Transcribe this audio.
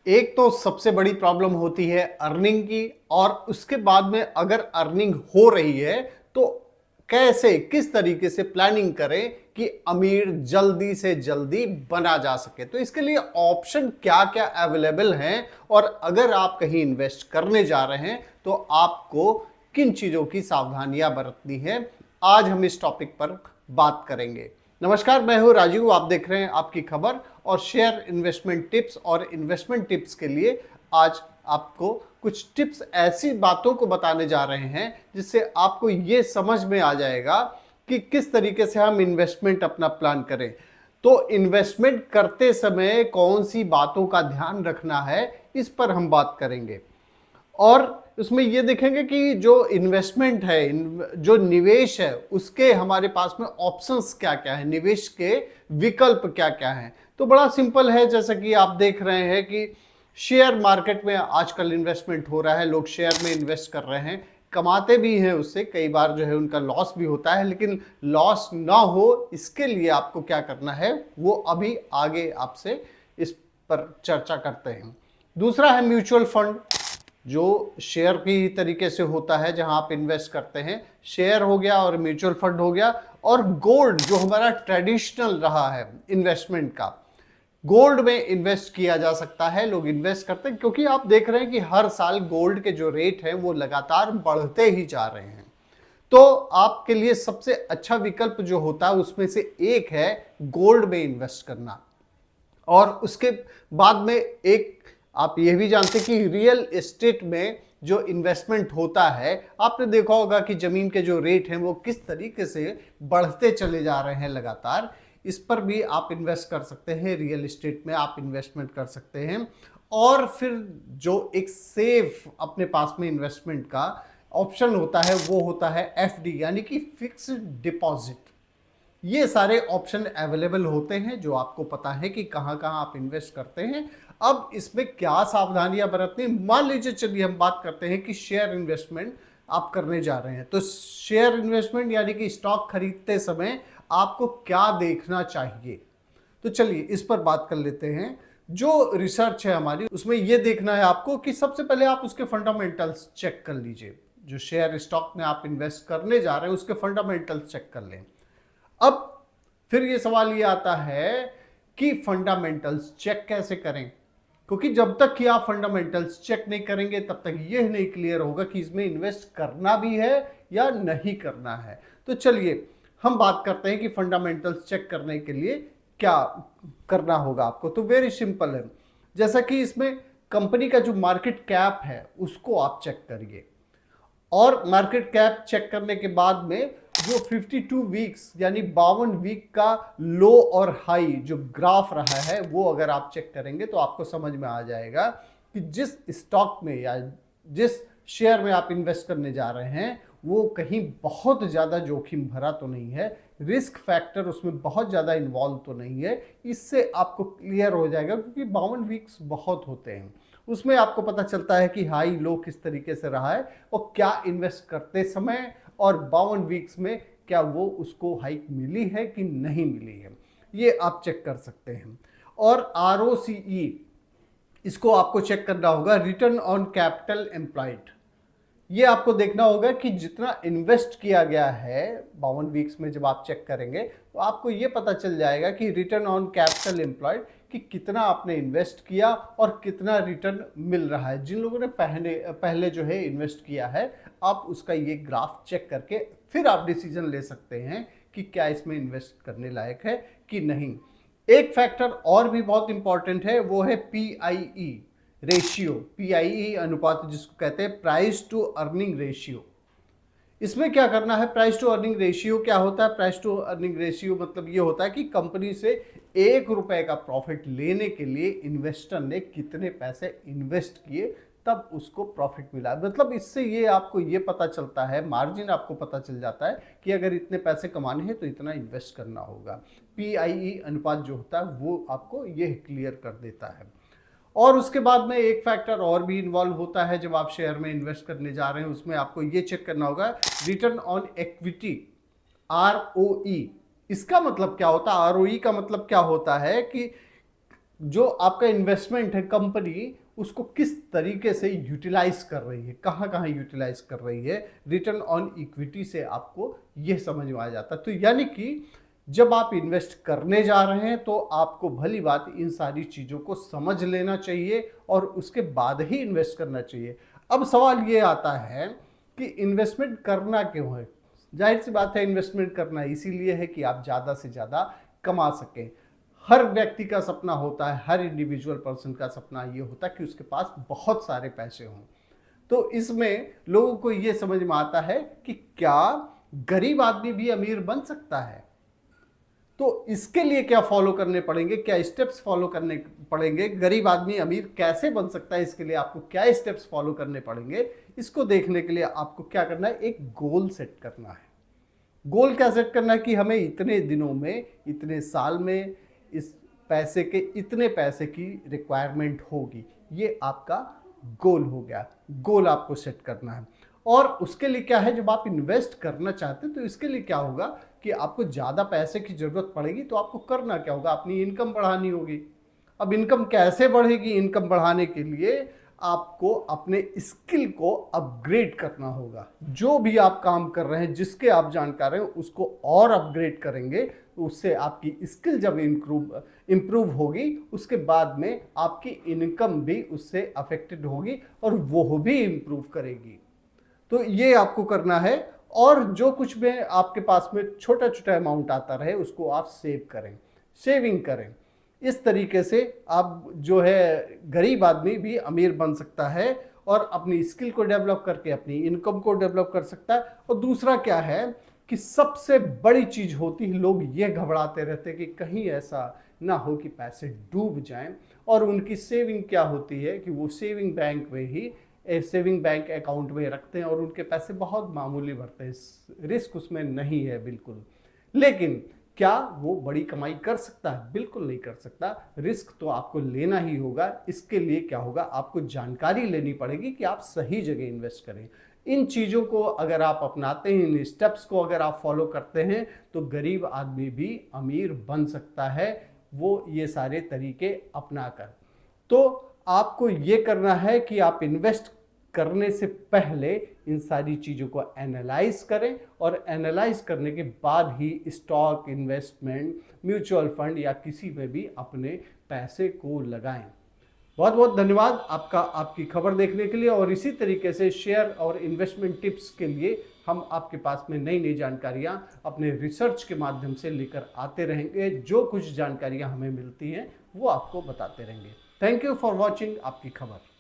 एक तो सबसे बड़ी प्रॉब्लम होती है अर्निंग की, और उसके बाद में अगर अर्निंग हो रही है तो कैसे किस तरीके से प्लानिंग करें कि अमीर जल्दी से जल्दी बना जा सके। तो इसके लिए ऑप्शन क्या क्या अवेलेबल हैं, और अगर आप कहीं इन्वेस्ट करने जा रहे हैं तो आपको किन चीजों की सावधानियां बरतनी है, आज हम इस टॉपिक पर बात करेंगे। नमस्कार, मैं हूं राजीव, आप देख रहे हैं आपकी खबर और शेयर इन्वेस्टमेंट टिप्स। और इन्वेस्टमेंट टिप्स के लिए आज आपको कुछ टिप्स ऐसी बातों को बताने जा रहे हैं जिससे आपको ये समझ में आ जाएगा कि किस तरीके से हम इन्वेस्टमेंट अपना प्लान करें। तो इन्वेस्टमेंट करते समय कौन सी बातों का ध्यान रखना है, इस पर हम बात करेंगे। और उसमें ये देखेंगे कि जो इन्वेस्टमेंट है, जो निवेश है, उसके हमारे पास में ऑप्शंस क्या क्या है, निवेश के विकल्प क्या क्या हैं। तो बड़ा सिंपल है, जैसा कि आप देख रहे हैं कि शेयर मार्केट में आजकल इन्वेस्टमेंट हो रहा है, लोग शेयर में इन्वेस्ट कर रहे हैं, कमाते भी हैं उससे, कई बार जो है उनका लॉस भी होता है, लेकिन लॉस ना हो इसके लिए आपको क्या करना है वो अभी आगे आपसे इस पर चर्चा करते हैं। दूसरा है म्यूचुअल फंड, जो शेयर की तरीके से होता है, जहां आप इन्वेस्ट करते हैं। शेयर हो गया और म्यूचुअल फंड हो गया। और गोल्ड, जो हमारा ट्रेडिशनल रहा है इन्वेस्टमेंट का, गोल्ड में इन्वेस्ट किया जा सकता है। लोग इन्वेस्ट करते हैं क्योंकि आप देख रहे हैं कि हर साल गोल्ड के जो रेट है वो लगातार बढ़ते ही जा रहे हैं। तो आपके लिए सबसे अच्छा विकल्प जो होता है उसमें से एक है गोल्ड में इन्वेस्ट करना। और उसके बाद में एक आप ये भी जानते हैं कि रियल एस्टेट में जो इन्वेस्टमेंट होता है, आपने देखा होगा कि जमीन के जो रेट हैं वो किस तरीके से बढ़ते चले जा रहे हैं लगातार। इस पर भी आप इन्वेस्ट कर सकते हैं, रियल एस्टेट में आप इन्वेस्टमेंट कर सकते हैं। और फिर जो एक सेफ अपने पास में इन्वेस्टमेंट का ऑप्शन होता है वो होता है एफडी, यानी कि फिक्स्ड डिपॉजिट। ये सारे ऑप्शन अवेलेबल होते हैं, जो आपको पता है कि कहां कहां आप इन्वेस्ट करते हैं। अब इसमें क्या सावधानियां बरतनी, मान लीजिए, चलिए हम बात करते हैं कि शेयर इन्वेस्टमेंट आप करने जा रहे हैं। तो शेयर इन्वेस्टमेंट यानी कि स्टॉक खरीदते समय आपको क्या देखना चाहिए, तो चलिए इस पर बात कर लेते हैं। जो रिसर्च है हमारी, उसमें यह देखना है आपको कि सबसे पहले आप उसके फंडामेंटल्स चेक कर लीजिए। जो शेयर स्टॉक में आप इन्वेस्ट करने जा रहे हैं उसके फंडामेंटल्स चेक कर लें। अब फिर ये सवाल ये आता है कि फंडामेंटल्स चेक कैसे करें, क्योंकि जब तक कि आप फंडामेंटल्स चेक नहीं करेंगे तब तक यह नहीं क्लियर होगा कि इसमें इन्वेस्ट करना भी है या नहीं करना है। तो चलिए हम बात करते हैं कि फंडामेंटल्स चेक करने के लिए क्या करना होगा आपको। तो वेरी सिंपल है, जैसा कि इसमें कंपनी का जो मार्केट कैप है उसको आप चेक करिए। और मार्केट कैप चेक करने के बाद में जो 52 वीक्स यानी 52 वीक का लो और हाई जो ग्राफ रहा है वो अगर आप चेक करेंगे तो आपको समझ में आ जाएगा कि जिस स्टॉक में या जिस शेयर में आप इन्वेस्ट करने जा रहे हैं वो कहीं बहुत ज़्यादा जोखिम भरा तो नहीं है, रिस्क फैक्टर उसमें बहुत ज़्यादा इन्वॉल्व तो नहीं है। इससे आपको क्लियर हो जाएगा, क्योंकि 52 वीक्स बहुत होते हैं, उसमें आपको पता चलता है कि हाई लो किस तरीके से रहा है और क्या इन्वेस्ट करते समय और 52 वीक्स में क्या वो उसको हाइक मिली है कि नहीं मिली है, ये आप चेक कर सकते हैं। और ROCE, इसको आपको चेक करना होगा, रिटर्न ऑन कैपिटल एम्प्लॉयड। ये आपको देखना होगा कि जितना इन्वेस्ट किया गया है 52 वीक्स में, जब आप चेक करेंगे तो आपको ये पता चल जाएगा कि रिटर्न ऑन कैपिटल एम्प्लॉयड, कि कितना आपने इन्वेस्ट किया और कितना रिटर्न मिल रहा है। जिन लोगों ने पहले जो है इन्वेस्ट किया है, आप उसका ये ग्राफ चेक करके फिर आप डिसीजन ले सकते हैं कि क्या इसमें इन्वेस्ट करने लायक है कि नहीं। एक फैक्टर और भी बहुत इंपॉर्टेंट है, वो है PIE रेशियो, PIE अनुपात जिसको कहते हैं, प्राइस टू अर्निंग रेशियो। इसमें क्या करना है, प्राइस टू अर्निंग रेशियो क्या होता है? प्राइस टू अर्निंग रेशियो मतलब ये होता है कि कंपनी से 1 रुपए का प्रॉफिट लेने के लिए इन्वेस्टर ने कितने पैसे इन्वेस्ट किए तब उसको प्रॉफिट मिला। मतलब इससे ये आपको ये पता चलता है, मार्जिन आपको पता चल जाता है कि अगर इतने पैसे कमाने हैं तो इतना इन्वेस्ट करना होगा। PIE अनुपात जो होता है वो आपको ये क्लियर कर देता है। और उसके बाद में एक फैक्टर और भी इन्वॉल्व होता है जब आप शेयर में इन्वेस्ट करने जा रहे हैं, उसमें आपको ये चेक करना होगा रिटर्न ऑन इक्विटी, ROE। इसका मतलब क्या होता है? ROE का मतलब क्या होता है कि जो आपका इन्वेस्टमेंट है कंपनी उसको किस तरीके से यूटिलाइज कर रही है, कहाँ कहाँ यूटिलाइज कर रही है, रिटर्न ऑन इक्विटी से आपको यह समझ में आ जाता है। तो यानी कि जब आप इन्वेस्ट करने जा रहे हैं तो आपको भली बात इन सारी चीज़ों को समझ लेना चाहिए और उसके बाद ही इन्वेस्ट करना चाहिए। अब सवाल ये आता है कि इन्वेस्टमेंट करना क्यों है। जाहिर सी बात है, इन्वेस्टमेंट करना इसीलिए है कि आप ज़्यादा से ज़्यादा कमा सकें। हर व्यक्ति का सपना होता है, हर इंडिविजुअल पर्सन का सपना ये होता है कि उसके पास बहुत सारे पैसे हों। तो इसमें लोगों को ये समझ में आता है कि क्या गरीब आदमी भी अमीर बन सकता है। तो इसके लिए क्या फॉलो करने पड़ेंगे, क्या स्टेप्स फॉलो करने पड़ेंगे, गरीब आदमी अमीर कैसे बन सकता है, इसके लिए आपको क्या स्टेप्स फॉलो करने पड़ेंगे, इसको देखने के लिए आपको क्या करना है, एक गोल सेट करना है। गोल क्या सेट करना है कि हमें इतने दिनों में, इतने साल में इस पैसे के इतने पैसे की रिक्वायरमेंट होगी। ये आपका गोल हो गया। गोल आपको सेट करना है। और उसके लिए क्या है, जब आप इन्वेस्ट करना चाहते हैं तो इसके लिए क्या होगा कि आपको ज़्यादा पैसे की ज़रूरत पड़ेगी। तो आपको करना क्या होगा, अपनी इनकम बढ़ानी होगी। अब इनकम कैसे बढ़ेगी, इनकम बढ़ाने के लिए आपको अपने स्किल को अपग्रेड करना होगा। जो भी आप काम कर रहे हैं, जिसके आप जानकार हैं, उसको और अपग्रेड करेंगे तो उससे आपकी स्किल जब इम्प्रूव होगी, उसके बाद में आपकी इनकम भी उससे अफेक्टेड होगी और वो भी इम्प्रूव करेगी। तो ये आपको करना है। और जो कुछ भी आपके पास में छोटा छोटा अमाउंट आता रहे उसको आप सेव करें, सेविंग करें। इस तरीके से आप जो है गरीब आदमी भी अमीर बन सकता है और अपनी स्किल को डेवलप करके अपनी इनकम को डेवलप कर सकता है। और दूसरा क्या है कि सबसे बड़ी चीज होती है, लोग ये घबराते रहते हैं कि कहीं ऐसा ना हो कि पैसे डूब जाएं। और उनकी सेविंग क्या होती है कि वो सेविंग बैंक में ही सेविंग बैंक अकाउंट में रखते हैं और उनके पैसे बहुत मामूली भरते हैं, रिस्क उसमें नहीं है बिल्कुल। लेकिन क्या वो बड़ी कमाई कर सकता है? बिल्कुल नहीं कर सकता। रिस्क तो आपको लेना ही होगा। इसके लिए क्या होगा, आपको जानकारी लेनी पड़ेगी कि आप सही जगह इन्वेस्ट करें। इन चीज़ों को अगर आप अपनाते हैं, इन स्टेप्स को अगर आप फॉलो करते हैं तो गरीब आदमी भी अमीर बन सकता है, वो ये सारे तरीके अपनाकर। तो आपको ये करना है कि आप इन्वेस्ट करने से पहले इन सारी चीज़ों को एनालाइज करें और एनालाइज करने के बाद ही स्टॉक, इन्वेस्टमेंट, म्यूचुअल फंड या किसी में भी अपने पैसे को लगाएं। बहुत बहुत धन्यवाद आपका, आपकी खबर देखने के लिए। और इसी तरीके से शेयर और इन्वेस्टमेंट टिप्स के लिए हम आपके पास में नई नई जानकारियां अपने रिसर्च के माध्यम से लेकर आते रहेंगे। जो कुछ जानकारियां हमें मिलती हैं वो आपको बताते रहेंगे। थैंक यू फॉर वॉचिंग आपकी खबर।